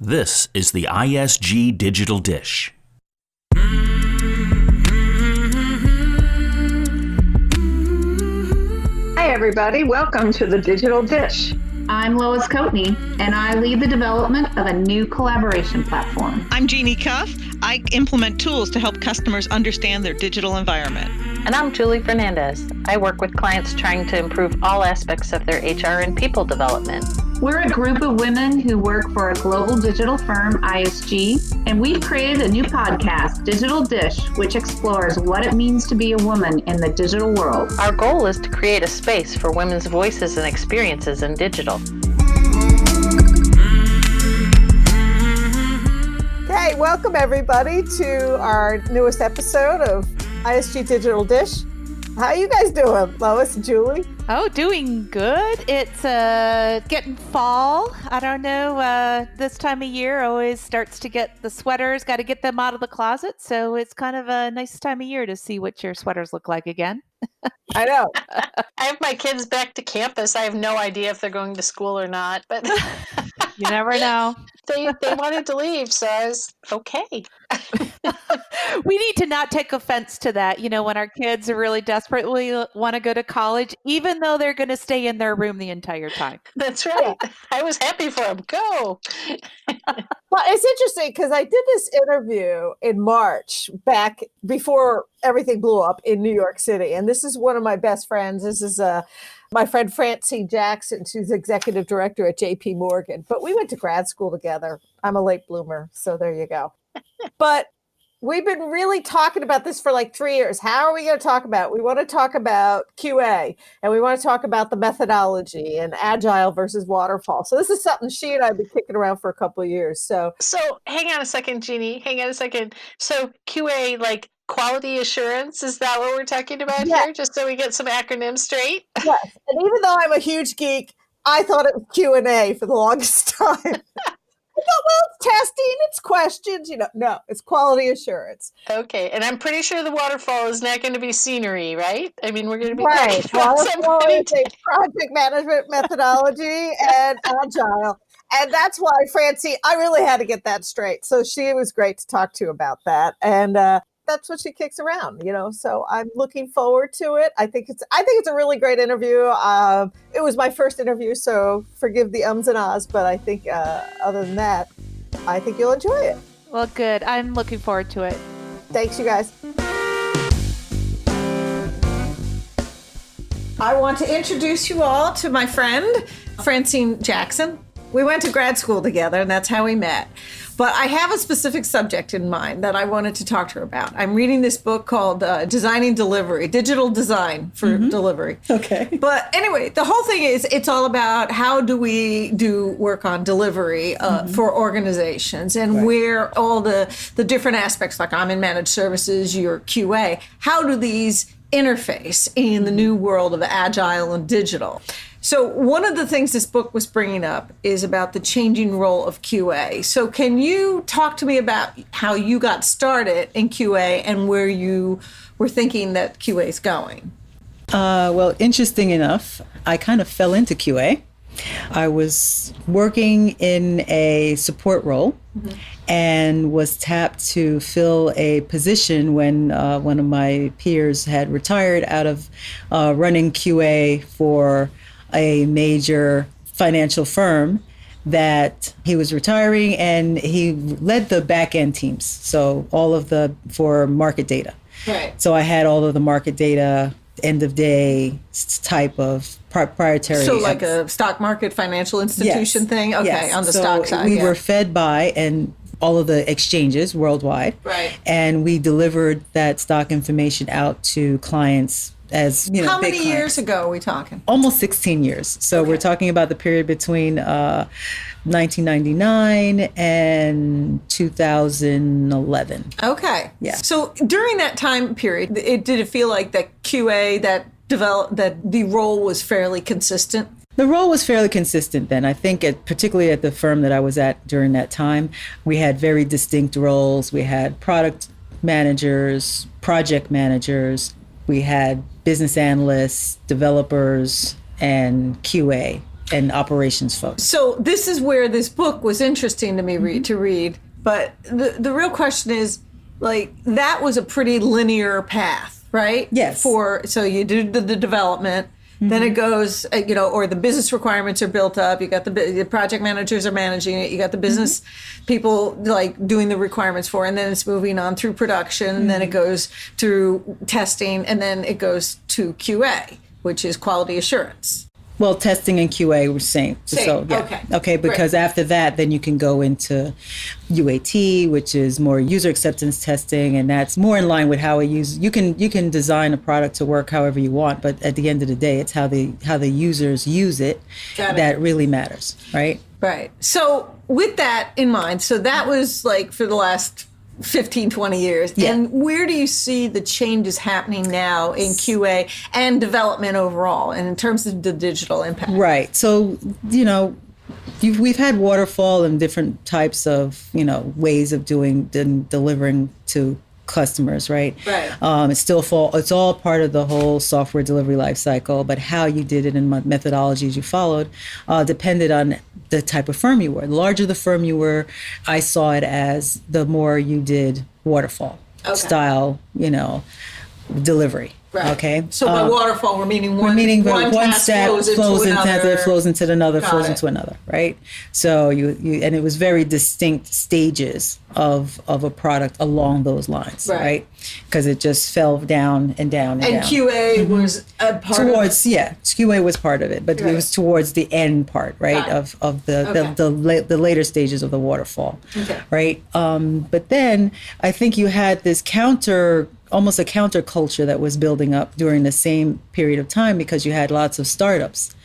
This is the ISG Digital Dish. Hi, everybody. Welcome to the Digital Dish. I'm Lois Coatney, and I lead the development of a new collaboration platform. I'm Jeanne Cuff. I implement tools to help customers understand their digital environment. And I'm Julie Fernandez. I work with clients trying to improve all aspects of their HR and people development. We're a group of women who work for a global digital firm, ISG, and we've created a new podcast, Digital Dish, which explores what it means to be a woman in the digital world. Our goal is to create a space for women's voices and experiences in digital. Hey, welcome everybody to our newest episode of ISG Digital Dish. How you guys doing, Lois and Julie? Oh, doing good. It's getting fall. I don't know. This time of year always starts to get the sweaters, got to get them out of the closet. So it's kind of a nice time of year to see what your sweaters look like again. I know. I have my kids back to campus. I have no idea if they're going to school or not, but You never know. they wanted to leave, so I was okay. We need to not take offense to that. You know, when our kids are really desperately want to go to college, even though they're going to stay in their room the entire time. That's right. Yeah. I was happy for them. Go. Well, it's interesting because I did this interview in March, back before everything blew up in New York City. And this is one of my best friends. This is my friend Francine Jackson. She's executive director at JPMorgan. But we went to grad school together. I'm a late bloomer, so there you go. But we've been really talking about this for like 3 years. How are we going to talk about it? We want to talk about QA, and we want to talk about the methodology and agile versus waterfall. So this is something she and I have been kicking around for a couple of years. So hang on a second, Jeanne. Hang on a second. So QA, like quality assurance, is that what we're talking about here? Just so we get some acronyms straight? Yes. And even though I'm a huge geek, I thought it was Q&A for the longest time. I thought, well, it's testing, it's questions, no, it's quality assurance. Okay, and I'm pretty sure the waterfall is not going to be scenery, right? I mean, we're going to be right. Waterfall is a project management methodology and agile. And that's why, Francine, I really had to get that straight. So she was great to talk to about that. And that's what she kicks around, so I'm looking forward to it. I think it's a really great interview. It was my first interview, so forgive the ums and ahs, but I think other than that, I think you'll enjoy it. Well, good. I'm looking forward to it. Thanks, you guys. I want to introduce you all to my friend, Francine Jackson. We went to grad school together, and that's how we met. But I have a specific subject in mind that I wanted to talk to her about. I'm reading this book called Designing Delivery, Digital Design for Delivery. Okay. But anyway, the whole thing is it's all about how do we do work on delivery for organizations and where all the different aspects, like I'm in managed services, you're QA, how do these interface in the new world of agile and digital? So one of the things this book was bringing up is about the changing role of QA. So can you talk to me about how you got started in QA and where you were thinking that QA is going? Well, interesting enough, I kind of fell into QA. I was working in a support role and was tapped to fill a position when one of my peers had retired out of running QA for a major financial firm, that he was retiring, and he led the back end teams. So for market data. Right. So I had all of the market data, end of day type of proprietary. So like a stock market financial institution thing? Okay, on the stock side. We were fed by and all of the exchanges worldwide. Right. And we delivered that stock information out to clients as, How big many years ago are we talking? Almost 16 years. So we're talking about the period between 1999 and 2011. Okay. Yeah. So during that time period, did it feel like that QA that the role was fairly consistent? The role was fairly consistent then. I think particularly at the firm that I was at during that time, we had very distinct roles. We had product managers, project managers, we had business analysts, developers, and QA. and operations folks. So this is where this book was interesting to me to read. But the real question is, like, that was a pretty linear path, right? Yes. So you do the development, then it goes, or the business requirements are built up. You got the project managers are managing it. You got the business people like doing the requirements for, and then it's moving on through production, and then it goes through testing, and then it goes to QA, which is quality assurance. Well, testing and QA were same. So, yeah. Okay, because after that, then you can go into UAT, which is more user acceptance testing, and that's more in line with how you can design a product to work however you want, but at the end of the day, it's how the users use it that really matters, right? Right. So with that in mind, so that was like for the last 15, 20 years. Yeah. And where do you see the changes happening now in QA and development overall, and in terms of the digital impact? Right. So, we've had waterfall and different types of, ways of delivering to customers, right? Right. It's all part of the whole software delivery lifecycle, but how you did it and methodologies you followed depended on the type of firm you were. The larger the firm you were, I saw it as the more you did waterfall style, delivery. Right. Okay. So by waterfall, we're meaning one step flows into another, flows into another, right? So you and it was very distinct stages of a product along those lines, right? Because it just fell down and down and down. And QA was a part towards QA was part of it, but it was towards the end part, right, of the later stages of the waterfall, right? But then I think you had this almost a counterculture that was building up during the same period of time, because you had lots of startups,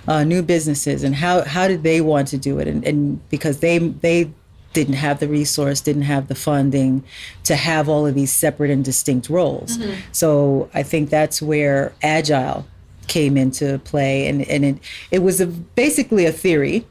new businesses, and how did they want to do it? And because they didn't have the resource, didn't have the funding to have all of these separate and distinct roles. So I think that's where agile came into play, and it was basically a theory.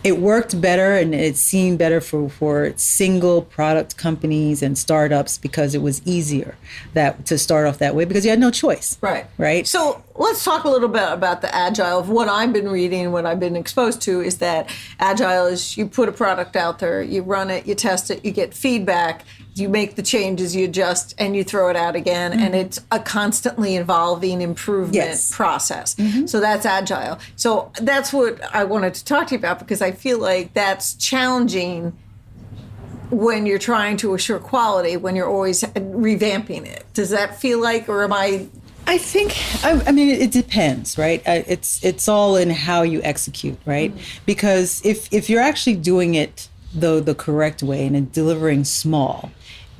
It worked better and it seemed better for single product companies and startups because it was easier to start off that way because you had no choice. Right. So let's talk a little bit about the agile. What I've been reading, what I've been exposed to is that agile is you put a product out there, you run it, you test it, you get feedback, you make the changes, you adjust, and you throw it out again. And it's a constantly evolving improvement process. So that's agile. So that's what I wanted to talk to you about, because I feel like that's challenging when you're trying to assure quality, when you're always revamping it. Does that feel like, or am I... I think, I mean, it depends, right? It's all in how you execute, right? Because if you're actually doing it the correct way and delivering small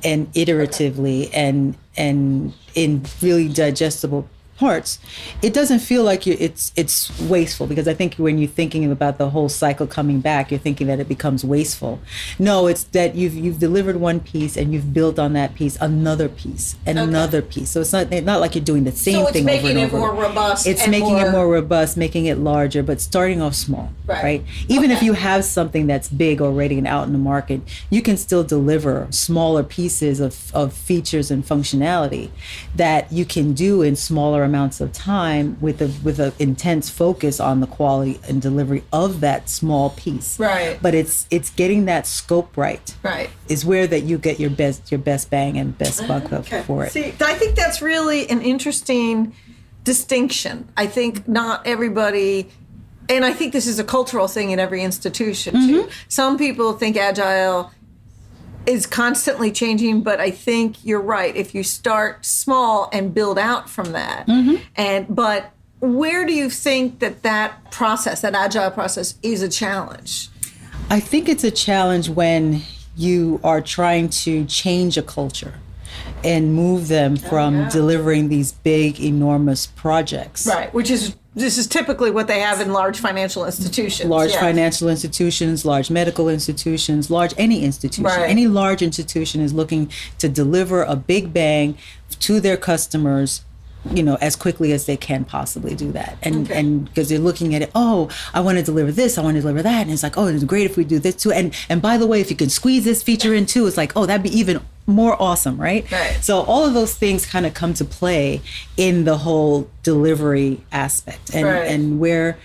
and iteratively and in really digestible parts, it doesn't feel like it's wasteful, because I think when you're thinking about the whole cycle coming back, you're thinking that it becomes wasteful. No, it's that you've delivered one piece and you've built on that piece another piece and another piece. So it's not like you're doing the same thing over and over. So it's making it more robust. It's making it more robust, making it larger, but starting off small, right? Even if you have something that's big already and out in the market, you can still deliver smaller pieces of features and functionality that you can do in smaller amounts of time with a intense focus on the quality and delivery of that small piece. Right. But it's getting that scope right. Right. Is where that you get your best bang and best buck for it. See, I think that's really an interesting distinction. I think not everybody, and I think this is a cultural thing in every institution too. Some people think agile is constantly changing, but I think you're right. If you start small and build out from that, but where do you think that process, that agile process, is a challenge? I think it's a challenge when you are trying to change a culture and move them from delivering these big, enormous projects. Right, this is typically what they have in large financial institutions. Financial institutions, large medical institutions, any institution. Right. Any large institution is looking to deliver a big bang to their customers, as quickly as they can possibly do that. And because they're looking at it, I want to deliver this, I want to deliver that. And it's like, it's great if we do this too. And by the way, if you can squeeze this feature in too, it's like, that'd be even more awesome, right? So all of those things kind of come to play in the whole delivery aspect, and where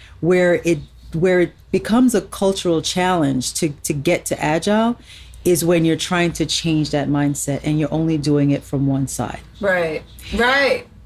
where it becomes a cultural challenge to get to agile is when you're trying to change that mindset and you're only doing it from one side. Right.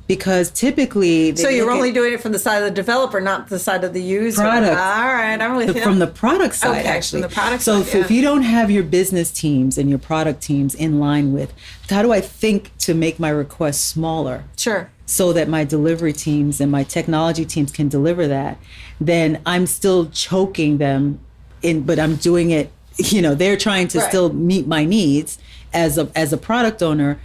Because typically... So you're only doing it from the side of the developer, not the side of the user. Product. All right, I'm with you. From the product side, Okay, actually. from the product so side, if you don't have your business teams and your product teams in line with, how do I think to make my requests smaller? Sure. So that my delivery teams and my technology teams can deliver that, then I'm still choking them but I'm doing it, they're trying to still meet my needs as a product owner,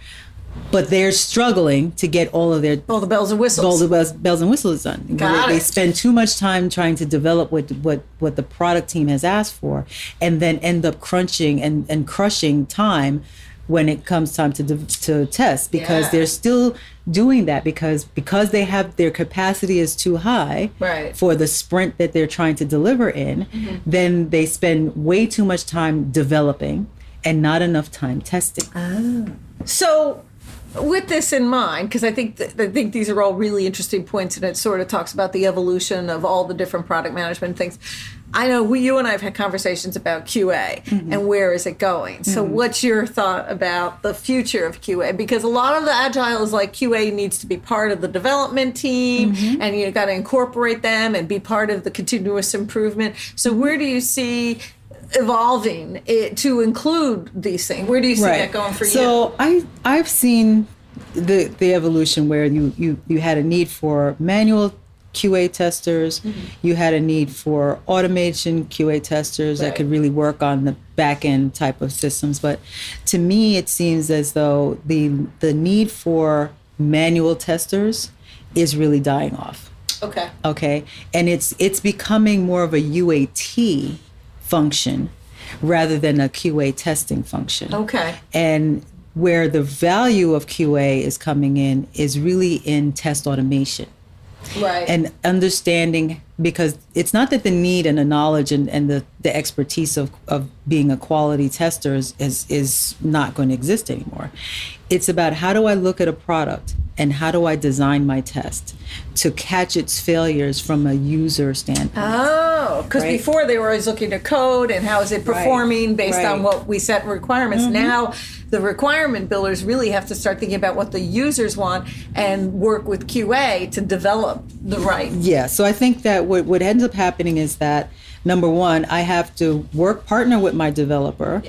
but they're struggling to get all the bells and whistles. All the bells and whistles done. They spend too much time trying to develop what the product team has asked for, and then end up crunching and crushing time when it comes time to test, because they're still doing that because they have their capacity is too high for the sprint that they're trying to deliver in. Then they spend way too much time developing and not enough time testing. So with this in mind, because I think these are all really interesting points, and it sort of talks about the evolution of all the different product management things. I know you and I have had conversations about QA and where is it going. So what's your thought about the future of QA? Because a lot of the agile is like QA needs to be part of the development team, and you got to incorporate them and be part of the continuous improvement. So where do you see evolving it to include these things? Where do you see that going for you? So I've seen the evolution where you had a need for manual QA testers, you had a need for automation QA testers that could really work on the back end type of systems. But to me, it seems as though the need for manual testers is really dying off. Okay. And it's becoming more of a UAT function rather than a QA testing function. Okay. And where the value of QA is coming in is really in test automation. Right. And understanding, because it's not that the need and the knowledge and the expertise of being a quality tester is not going to exist anymore. It's about how do I look at a product and how do I design my test to catch its failures from a user standpoint. Oh, because before they were always looking at code and how is it performing based on what we set requirements. Now the requirement builders really have to start thinking about what the users want and work with QA to develop the right. Yeah, so I think that what ends up happening is that, number one, I have to partner with my developer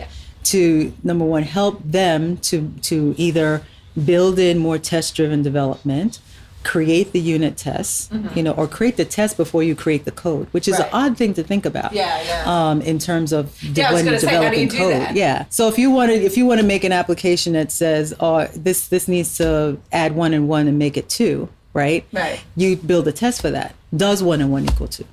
to, number one, help them to either build in more test-driven development, create the unit tests, or create the test before you create the code, which is an odd thing to think about. In terms of when you're developing code. Yeah. So if you want to make an application that says, "Oh, this needs to add 1 and 1 and make it 2," right? You build a test for that. Does 1 and 1 equal 2?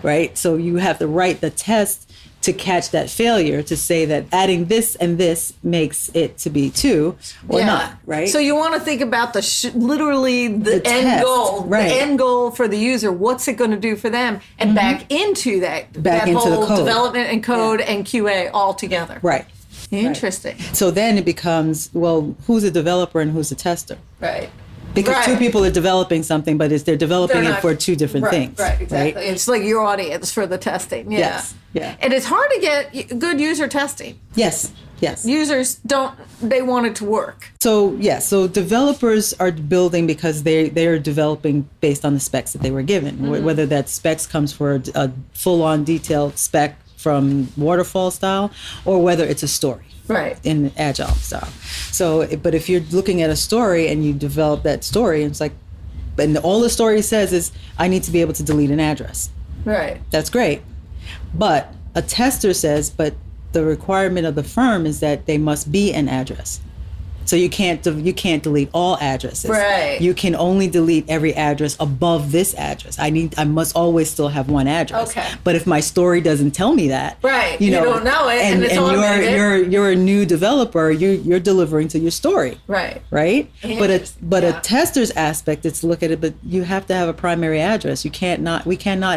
Right. So you have to write the test to catch that failure, to say that adding this and this makes it to be 2 or not, right? So you want to think about literally the end test, goal, the end goal for the user. What's it going to do for them? And back into that into whole the code. Development and code and QA all together. Right. Interesting. So then it becomes, well, who's a developer and who's a tester? Right. Because two people are developing something, but they're developing it for two different things. Right, exactly. Right? It's like your audience for the testing. Yeah. Yes. Yeah. And it's hard to get good user testing. Yes. Users they want it to work. So developers are building because they're developing based on the specs that they were given. Whether that specs comes for a full-on detailed spec from waterfall style, or whether it's a story. Right. In agile style. So, but if you're looking at a story and you develop that story, it's like, and all the story says is, I need to be able to delete an address. Right. That's great. But a tester says, but the requirement of the firm is that they must be an address. So you can't delete all addresses. Right. You can only delete every address above this address. I must always still have one address. Okay. But if my story doesn't tell me that, right, you don't know it, and it's automated. you're a new developer, you're delivering to your story. Right. Right. But a tester's aspect, it's look at it. But you have to have a primary address. We cannot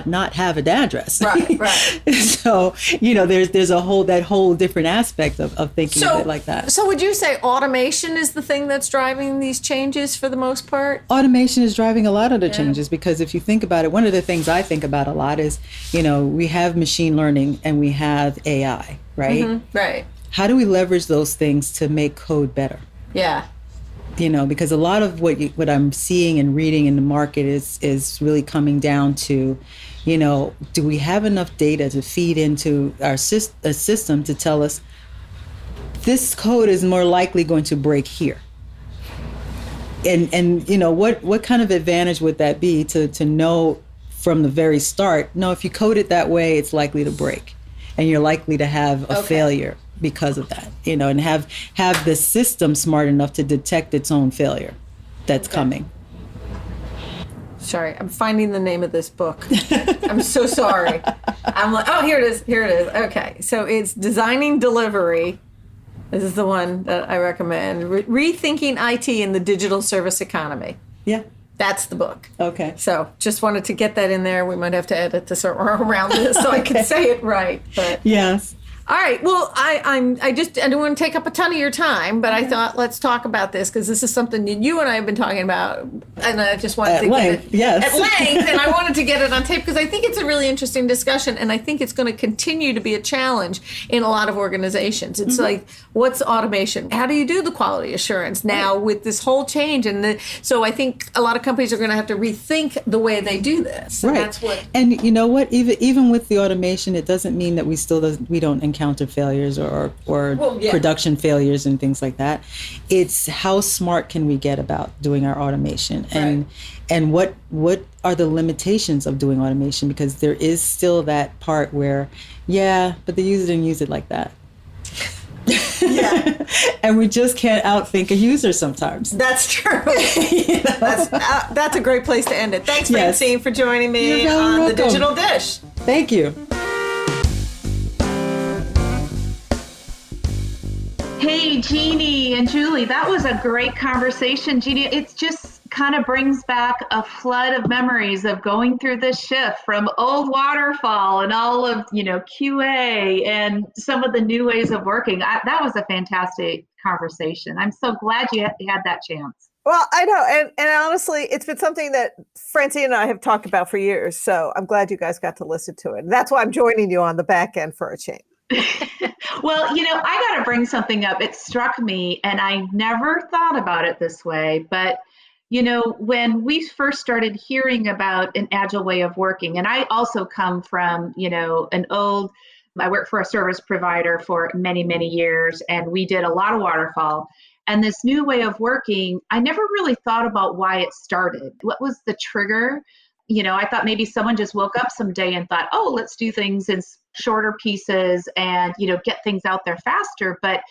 not have an address. Right. So there's that whole different aspect of thinking of it like that. So would you say automation automation is the thing that's driving these changes for the most part? Automation is driving a lot of the changes, because if you think about it, one of the things I think about a lot is, we have machine learning and we have AI, right? Right. How do we leverage those things to make code better? Yeah. Because a lot of what I'm seeing and reading in the market is really coming down to, do we have enough data to feed into a system to tell us this code is more likely going to break here? And what kind of advantage would that be to know from the very start, no, if you code it that way, it's likely to break, and you're likely to have a failure because of that, and have the system smart enough to detect its own failure that's coming. Sorry, I'm finding the name of this book. I'm so sorry. I'm like, oh, here it is. Okay, so it's Designing Delivery. This is the one that I recommend. Rethinking IT in the Digital Service Economy. Yeah. That's the book. Okay. So just wanted to get that in there. We might have to edit this around this so I can say it right. But yes. All right. Well, I don't want to take up a ton of your time, but I thought let's talk about this because this is something that you and I have been talking about, and I just wanted to get it at length, and I wanted to get it on tape because I think it's a really interesting discussion, and I think it's going to continue to be a challenge in a lot of organizations. It's like, what's automation? How do you do the quality assurance now with this whole change? So I think a lot of companies are going to have to rethink the way they do this. And that's what. And you know what? Even with the automation, it doesn't mean that we don't encounter failures or production failures and things like that. It's how smart can we get about doing our automation, and what are the limitations of doing automation, because there is still that part where, but the user didn't use it like that. Yeah. And we just can't outthink a user sometimes. That's true. That's a great place to end it. Thanks, Francine, for joining me on The Digital Dish. Thank you. Hey, Jeannie and Julie, that was a great conversation. Jeannie, it just kind of brings back a flood of memories of going through this shift from old waterfall and all of, QA and some of the new ways of working. That was a fantastic conversation. I'm so glad you had that chance. Well, I know. And honestly, it's been something that Francine and I have talked about for years. So I'm glad you guys got to listen to it. And that's why I'm joining you on the back end for a change. Well, I got to bring something up. It struck me, and I never thought about it this way. But, when we first started hearing about an agile way of working, and I also come from, I worked for a service provider for many, many years, and we did a lot of waterfall. And this new way of working, I never really thought about why it started. What was the trigger? I thought maybe someone just woke up someday and thought, oh, let's do things in shorter pieces and, get things out there faster. But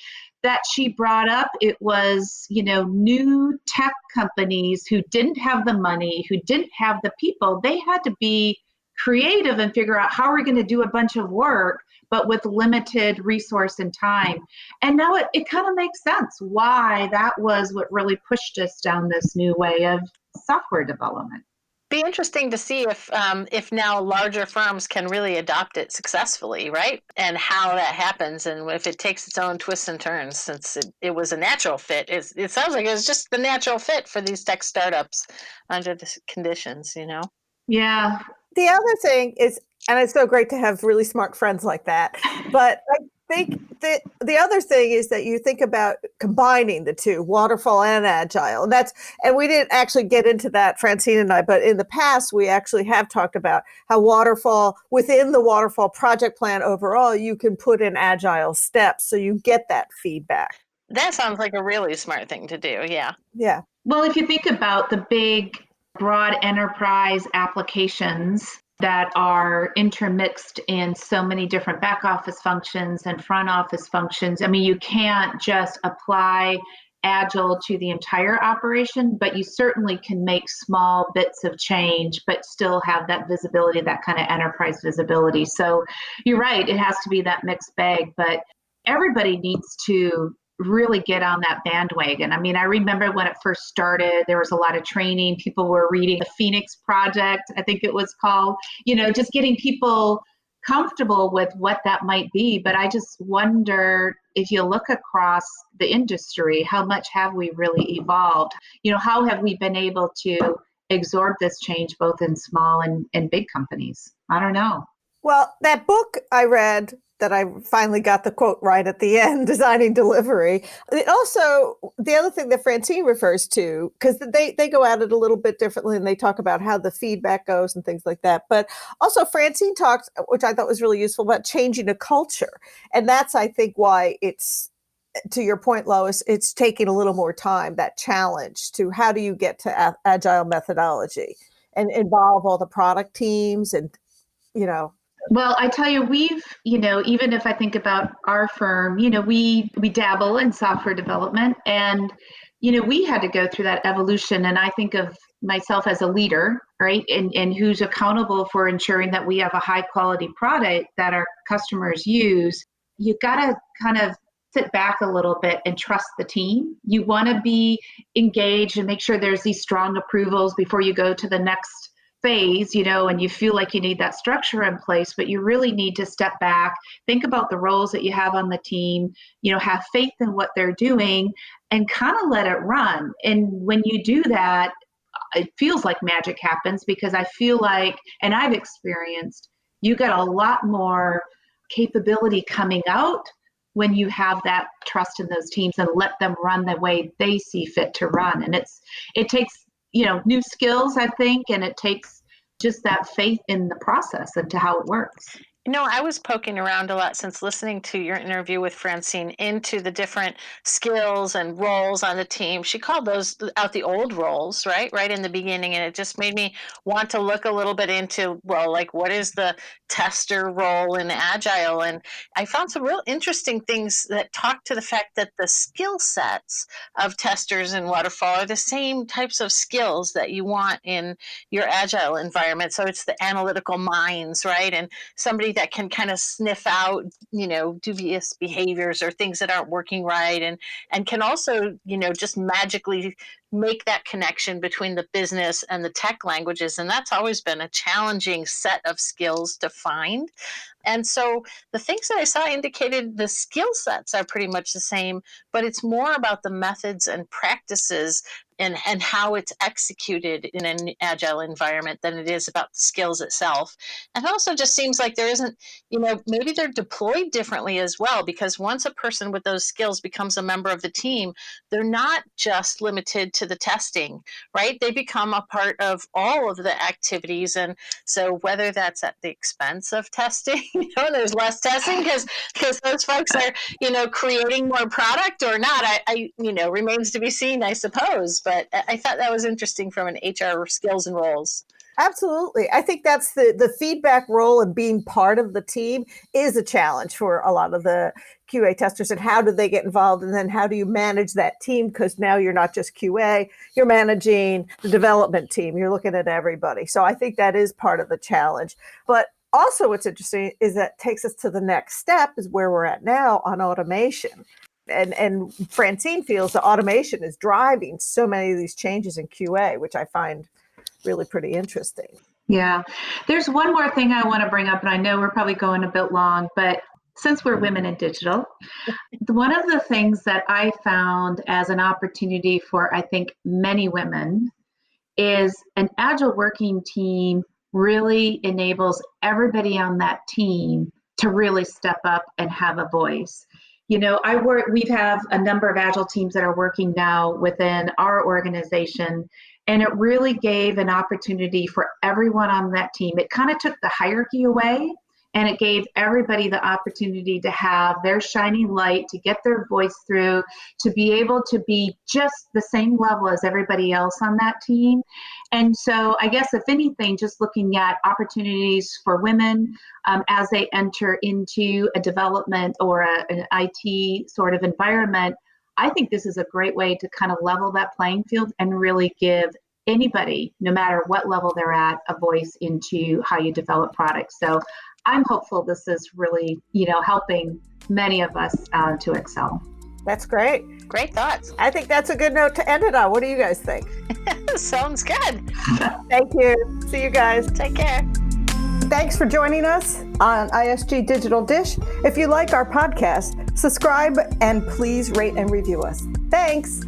that she brought up, it was, new tech companies who didn't have the money, who didn't have the people. They had to be creative and figure out how are we going to do a bunch of work, but with limited resource and time. And now it kind of makes sense why that was what really pushed us down this new way of software development. Be interesting to see if now larger firms can really adopt it successfully, right? And how that happens, and if it takes its own twists and turns, since it was a natural fit. It sounds like it was just the natural fit for these tech startups under the conditions, Yeah. The other thing is, and it's so great to have really smart friends like that, but I think that the other thing is that you think about combining the two, waterfall and agile. And we didn't actually get into that, Francine and I, but in the past, we actually have talked about how within the waterfall project plan overall, you can put in agile steps so you get that feedback. That sounds like a really smart thing to do. Yeah. Yeah. Well, if you think about the big, broad enterprise applications that are intermixed in so many different back office functions and front office functions. I mean, you can't just apply Agile to the entire operation, but you certainly can make small bits of change, but still have that visibility, that kind of enterprise visibility. So you're right, it has to be that mixed bag, but everybody needs to really get on that bandwagon. I mean, I remember when it first started, there was a lot of training. People were reading the Phoenix Project, I think it was called, just getting people comfortable with what that might be. But I just wonder if you look across the industry, how much have we really evolved? How have we been able to absorb this change both in small and big companies? I don't know. Well, that book I read that I finally got the quote right at the end, Designing Delivery. It also, the other thing that Francine refers to, because they go at it a little bit differently and they talk about how the feedback goes and things like that. But also Francine talks, which I thought was really useful, about changing a culture. And that's, I think, why it's, to your point, Lois, it's taking a little more time, that challenge to how do you get to agile methodology and involve all the product teams and, Well, I tell you, we've, even if I think about our firm, we dabble in software development and, we had to go through that evolution. And I think of myself as a leader, right? And who's accountable for ensuring that we have a high quality product that our customers use. You got to kind of sit back a little bit and trust the team. You want to be engaged and make sure there's these strong approvals before you go to the next phase, and you feel like you need that structure in place, but you really need to step back, think about the roles that you have on the team, have faith in what they're doing and kind of let it run. And when you do that, it feels like magic happens, because I feel like, and I've experienced, you get a lot more capability coming out when you have that trust in those teams and let them run the way they see fit to run. And it takes new skills, I think, and it takes just that faith in the process and to how it works. I was poking around a lot since listening to your interview with Francine into the different skills and roles on the team. She called those out the old roles, right in the beginning. And it just made me want to look a little bit into, what is the tester role in Agile? And I found some real interesting things that talk to the fact that the skill sets of testers in Waterfall are the same types of skills that you want in your Agile environment. So it's the analytical minds, right? And somebody that can kind of sniff out, dubious behaviors or things that aren't working right, and can also, just magically make that connection between the business and the tech languages. And that's always been a challenging set of skills to find. And so the things that I saw indicated the skill sets are pretty much the same, but it's more about the methods and practices and how it's executed in an agile environment than it is about the skills itself. And it also just seems like there isn't, maybe they're deployed differently as well, because once a person with those skills becomes a member of the team, they're not just limited to the testing, right? They become a part of all of the activities. And so whether that's at the expense of testing, there's less testing because those folks are, creating more product or not, I remains to be seen, I suppose. But I thought that was interesting from an HR skills and roles. Absolutely. I think that's the feedback role, and being part of the team is a challenge for a lot of the QA testers. And how do they get involved? And then how do you manage that team? Because now you're not just QA, you're managing the development team. You're looking at everybody. So I think that is part of the challenge. But also what's interesting is that takes us to the next step, is where we're at now on automation. And Francine feels that automation is driving so many of these changes in QA, which I find really pretty interesting. Yeah. There's one more thing I want to bring up, and I know we're probably going a bit long, but since we're women in digital, one of the things that I found as an opportunity for, I think, many women is an agile working team really enables everybody on that team to really step up and have a voice. We have a number of agile teams that are working now within our organization, and it really gave an opportunity for everyone on that team. It kind of took the hierarchy away, and it gave everybody the opportunity to have their shining light, to get their voice through, to be able to be just the same level as everybody else on that team. And so I guess, if anything, just looking at opportunities for women as they enter into a development or an IT sort of environment, I think this is a great way to kind of level that playing field and really give anybody, no matter what level they're at, a voice into how you develop products. So I'm hopeful this is really, helping many of us to excel. That's great. Great thoughts. I think that's a good note to end it on. What do you guys think? Sounds good. Thank you. See you guys. Take care. Thanks for joining us on ISG Digital Dish. If you like our podcast, Subscribe and please rate and review us. Thanks.